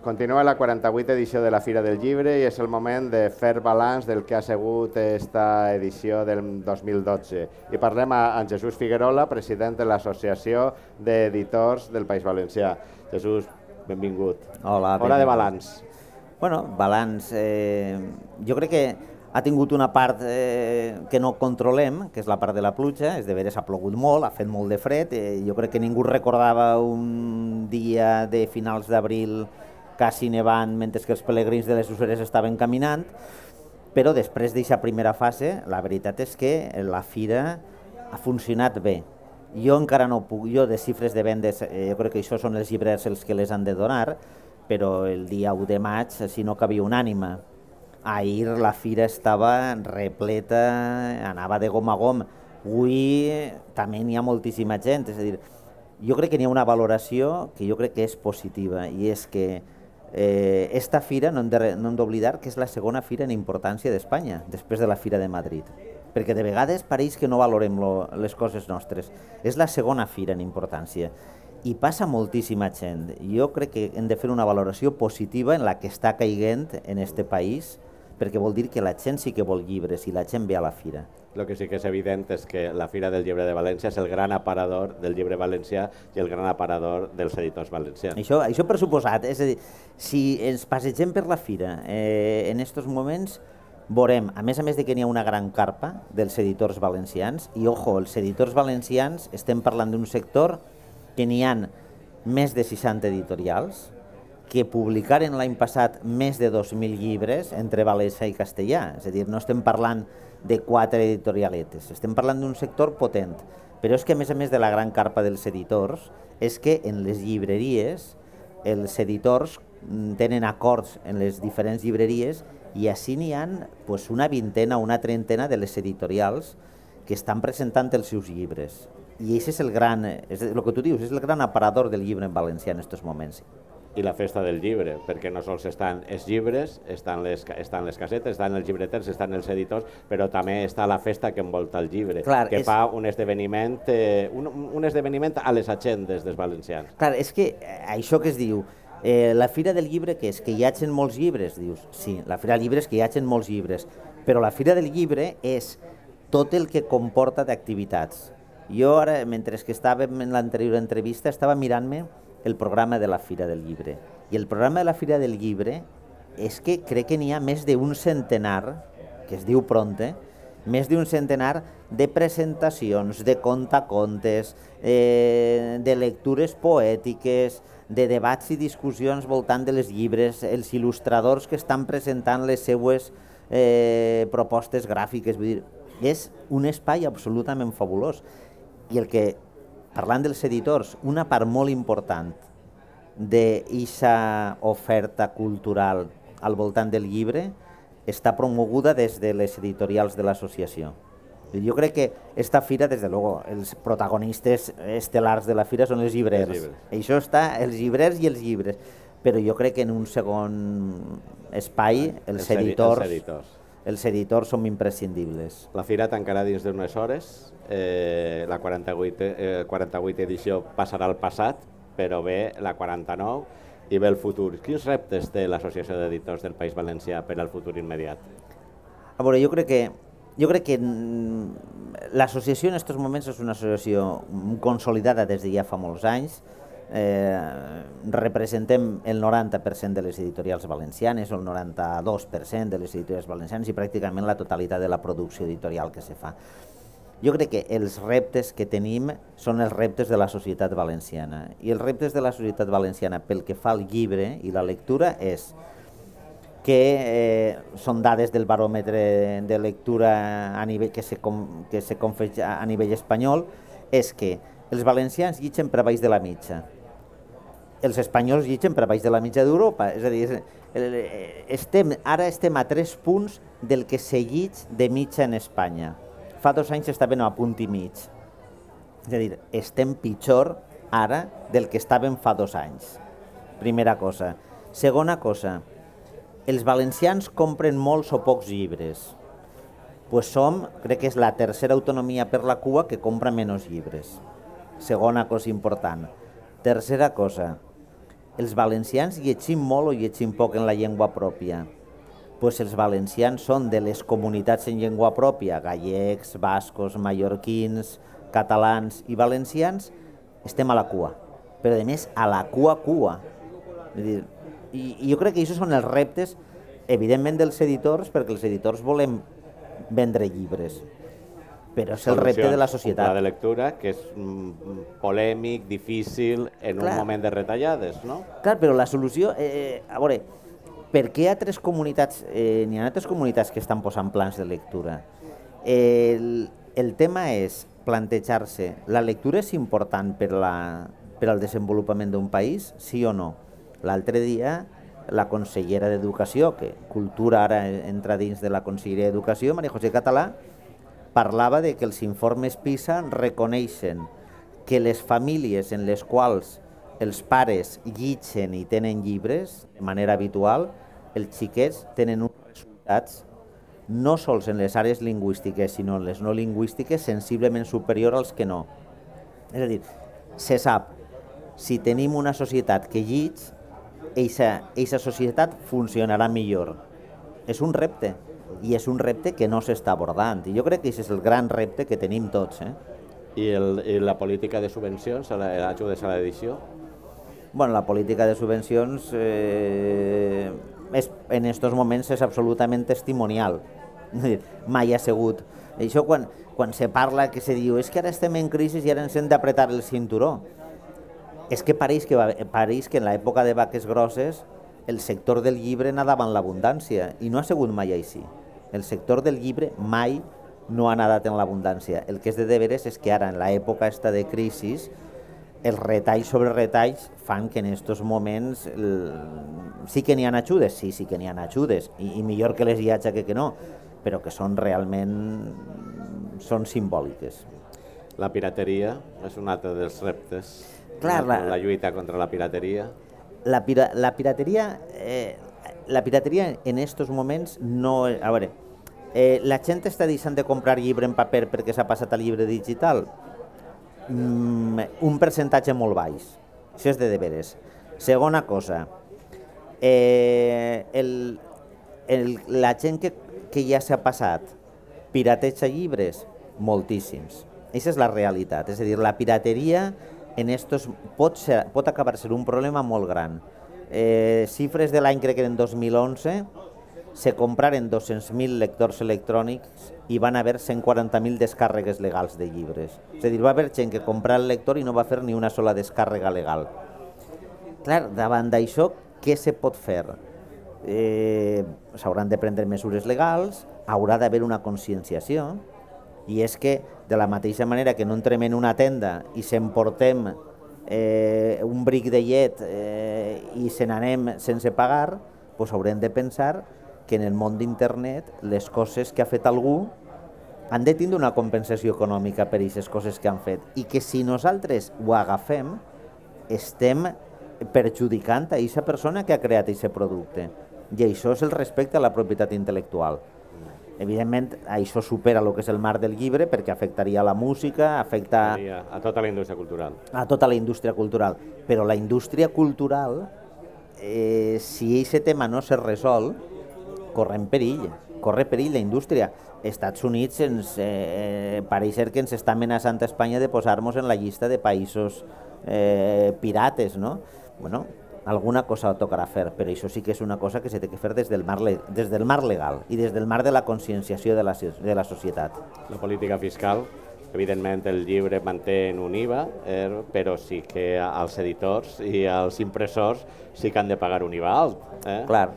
Continua la 48a edició de la Fira del Llibre i és el moment de fer balanç del que ha sigut esta edició del 2012. I parlem amb Jesús Figuerola, president de l'Associació d'Editors del País Valencià. Jesús, benvingut. Hola, Hora de balanç. Bueno, balanç. Jo crec que ha tingut una part que no controlem, que és la part de la pluja. És de veres, ha plogut molt, ha fet molt de fred. Jo crec que ningú recordava un dia de finals d'abril quasi nevant mentre que els pelegrins de les Useres estaven caminant, però després d'aquesta primera fase la veritat és que la fira ha funcionat bé. Jo encara no puc, jo de xifres de vendes, jo crec que això són els llibrers els que les han de donar, però el dia 1 de maig si no cabia una ànima. Ahir la fira estava repleta, anava de gom a gom. Avui també n'hi ha moltíssima gent, és a dir, jo crec que n'hi ha una valoració que jo crec que és positiva, i és que esta fira no hem d'oblidar que és la segona fira en importància d'Espanya, després de la Fira de Madrid, perquè de vegades pareix que no valorem les coses nostres. És la segona fira en importància i passa moltíssima gent. Jo crec que hem de fer una valoració positiva en la que està caiguent en este país, perquè vol dir que la gent sí que vol llibres i la gent ve a la fira. El que sí que és evident és que la Fira del Llibre de València és el gran aparador del llibre valencià i el gran aparador dels editors valencians. Això per suposat, és a dir, si ens passegem per la fira en aquests moments, veurem, a més de que n'hi ha una gran carpa dels editors valencians, i ojo, els editors valencians estem parlant d'un sector que n'hi ha més de 60 editorials, que publicaren l'any passat més de 2.000 llibres entre valencià i castellà, és a dir, no estem parlant de 4 editorialetes, estem parlant d'un sector potent, però és que a més de la gran carpa dels editors, és que en les llibreries els editors tenen acords en les diferents llibreries i així n'hi ha una vintena o una trentena de les editorials que estan presentant els seus llibres. I això és el gran, és el que tu dius, és el gran aparador del llibre en valencià en aquests moments. I la festa del llibre, perquè no sols estan els llibres, estan les casetes, estan els llibreters, estan els editors, però també està la festa que envolta el llibre, que fa un esdeveniment a les agendes dels valencians. Clar, és que això que es diu, la Fira del Llibre, que és que hi hagin molts llibres, dius, sí, la Fira del Llibre és que hi hagin molts llibres, però la Fira del Llibre és tot el que comporta d'activitats. Jo ara, mentre que estàvem en l'anterior entrevista, estava mirant-me el programa de la Fira del Llibre. I el programa de la Fira del Llibre és que crec que n'hi ha més d'un centenar, que es diu Pronte, més d'un centenar de presentacions, de contacontes, de lectures poètiques, de debats i discussions voltant de les llibres, els il·lustradors que estan presentant les seues propostes gràfiques. Vull dir, és un espai absolutament fabulós. I el que, parlant dels editors, una part molt important d'aquesta oferta cultural al voltant del llibre està promoguda des de les editorials de l'associació. Jo crec que esta fira, des de luego, els protagonistes estel·lars de la fira són els llibrers. Això està, els llibrers i els llibres. Però jo crec que en un segon espai els editors som imprescindibles. La fira tancarà dins d'unes hores, la 48a edició passarà al passat, però ve la 49 i ve el futur. Quins reptes té l'Associació d'Editors del País Valencià per al futur immediat? A veure, jo crec que l'associació en aquests moments és una associació consolidada des de ja fa molts anys. Representem el 90% de les editorials valencianes o el 92% de les editorials valencianes i pràcticament la totalitat de la producció editorial que se fa. Jo crec que els reptes que tenim són els reptes de la societat valenciana, i els reptes de la societat valenciana pel que fa al llibre i la lectura és que són dades del baròmetre de lectura que se confeix a nivell espanyol, és que els valencians llegeixen per baix de la mitja, els espanyols llegeixen per baix de la mitja d'Europa, és a dir, ara estem a 3 punts del que se llegeix de mitja en Espanya. Fa 2 anys estàvem a punt i mig, és a dir, estem pitjor ara del que estàvem fa 2 anys. Primera cosa. Segona cosa, els valencians compren molts o pocs llibres. Crec que és la tercera autonomia per la cua que compra menys llibres. Segona cosa important. Tercera cosa, els valencians llegim molt o llegim poc en la llengua pròpia. Pues els valencians són de les comunitats en llengua pròpia, gallecs, bascos, mallorquins, catalans i valencians, estem a la cua. Però a més, a la cua. I jo crec que això són els reptes, evidentment, dels editors, perquè els editors volem vendre llibres, però és el repte de la societat. Un pla de lectura que és polèmic, difícil, en un moment de retallades, no? Clar, però la solució... A veure, per què n'hi ha altres comunitats que estan posant plans de lectura? El tema és plantejar-se, la lectura és important per al desenvolupament d'un país, sí o no? L'altre dia, la consellera d'Educació, que Cultura ara entra dins de la Conselleria d'Educació, Maria José Català, parlava de que els informes PISA reconeixen que les famílies en les quals els pares llitgen i tenen llibres de manera habitual, els xiquets tenen uns resultats no sols en les àrees lingüístiques, sinó en les no lingüístiques, sensiblement superior als que no. És a dir, se sap, si tenim una societat que llig, eixa societat funcionarà millor. És un repte, i és un repte que no s'està abordant, i jo crec que aquest és el gran repte que tenim tots. I la política de subvencions, ajudes a l'edició? Bueno, la política de subvencions en aquests moments és absolutament testimonial. Mai ha sigut. Això quan se parla, que se diu, és que ara estem en crisi i ara ens hem d'apretar el cinturó. És que pareix que en l'època de vaques grosses el sector del llibre nadava en l'abundància, i no ha sigut mai així. El sector del llibre mai no ha nadat en l'abundància. El que és de deberes és que ara, en l'època esta de crisi, els retalls sobre retalls fan que en aquests moments sí que n'hi ha ajudes, sí que n'hi ha ajudes, i millor que les hi hagi que no, però que són realment simbòliques. La pirateria és un altre dels reptes. Clar, la lluita contra la pirateria. La pirateria en aquests moments no... A veure, la gent està deixant de comprar llibre en paper perquè s'ha passat al llibre digital? Un percentatge molt baix. Això és de deberes. Segona cosa, la gent que ja s'ha passat pirateja llibres? Moltíssims. Aquesta és la realitat. És a dir, la pirateria pot acabar sent un problema molt gran. Xifres de l'any, crec que en 2011, se compraren 200.000 lectors electrònics i van haver 140.000 descàrregues legals de llibres. És a dir, va haver gent que comprà el lector i no va fer ni una sola descàrrega legal. Clar, davant d'això, què se pot fer? S'hauran de prendre mesures legals, haurà d'haver una conscienciació, i és que, de la mateixa manera que no entrem en una tenda i s'emportem un bric de llet i se n'anem sense pagar, doncs haurem de pensar que en el món d'internet les coses que ha fet algú han de tindre una compensació econòmica per aquestes coses que han fet, i que si nosaltres ho agafem estem perjudicant a aquesta persona que ha creat aquest producte, i això és el respecte a la propietat intel·lectual. Evidentment, això supera el que és el marc del llibre, perquè afectaria la música, afecta... A tota la indústria cultural. A tota la indústria cultural. Però la indústria cultural, si aquest tema no se resol, corre perill la indústria. Estats Units pareix ser que ens està amenaçant a Espanya de posar-nos en la llista de països pirates, no? Bueno, alguna cosa tocarà fer, però això sí que és una cosa que s'ha de fer des del marc legal i des del marc de la conscienciació de la societat. La política fiscal, evidentment el llibre manté un IVA, però sí que els editors i els impressors sí que han de pagar un IVA alt. Clar,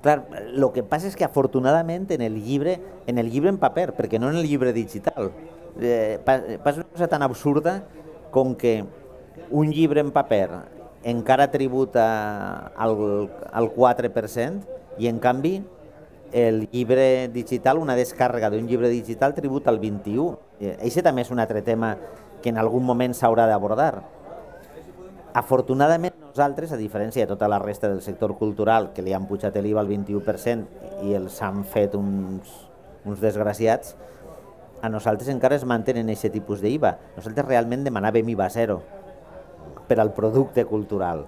el que passa és que afortunadament en el llibre en paper, perquè no en el llibre digital, passa una cosa tan absurda com que un llibre en paper encara tributa al 4% i en canvi el llibre digital, una descàrrega d'un llibre digital tributa al 21%. Això també és un altre tema que en algun moment s'haurà d'abordar. Afortunadament nosaltres, a diferència de tota la resta del sector cultural, que li han pujat l'IVA al 21% i els han fet uns desgraciats, a nosaltres encara es mantenen aquest tipus d'IVA. Nosaltres realment demanàvem IVA zero per al producte cultural.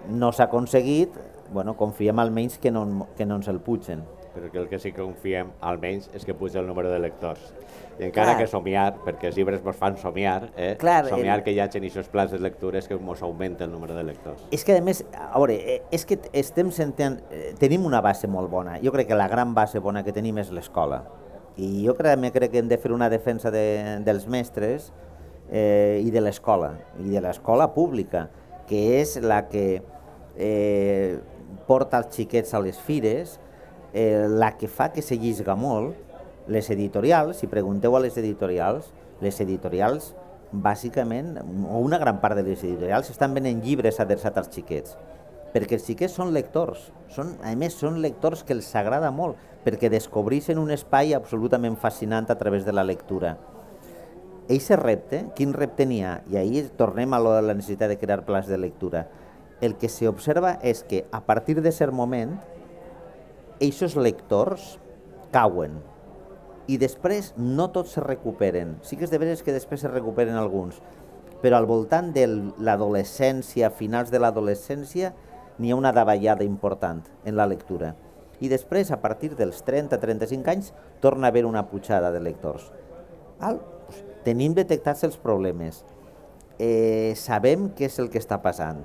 no s'ha aconseguit, bueno, confiem almenys que no ens el pugen. Però que el que sí que confiem, almenys, és que puja el número de lectors. I encara que somiar, perquè els llibres ens fan somiar, somiar que hi hagi aquests plans de lectures que ens augmenta el número de lectors. És que, a més, a veure, és que tenim una base molt bona. Jo crec que la gran base bona que tenim és l'escola. I jo crec que hem de fer una defensa dels mestres i de l'escola pública, que és la que porta els xiquets a les fires, la que fa que se llisga molt. Les editorials, si pregunteu a les editorials, bàsicament, o una gran part de les editorials, estan venent llibres adreçats als xiquets, perquè els xiquets són lectors, a més són lectors que els agrada molt, perquè descobreixen un espai absolutament fascinant a través de la lectura. Eixe repte, quin repte n'hi ha? I ahir tornem a la necessitat de crear plans de lectura. El que s'observa és que a partir de cert moment, eixos lectors cauen i després no tots se recuperen. Sí que és de veres que després se recuperen alguns, però al voltant de l'adolescència, finals de l'adolescència, n'hi ha una davallada important en la lectura. I després, a partir dels 30-35 anys, torna a haver una pujada de lectors. Tenim detectats els problemes, sabem què és el que està passant.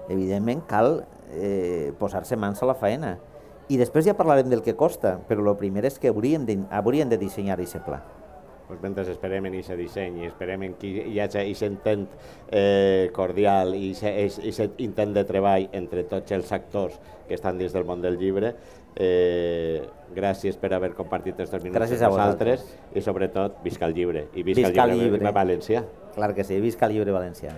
Evidentment cal posar-se mans a la faena. I després ja parlarem del que costa, però el primer és que hauríem de dissenyar aquest pla. Mentre esperem en aquest disseny i esperem que hi hagi aquest intent cordial i aquest intent de treball entre tots els actors que estan dins del món del llibre, gràcies per haver compartit aquests minuts amb nosaltres i sobretot visca el llibre i visca el llibre valencià. Clar que sí, visca el llibre valencià.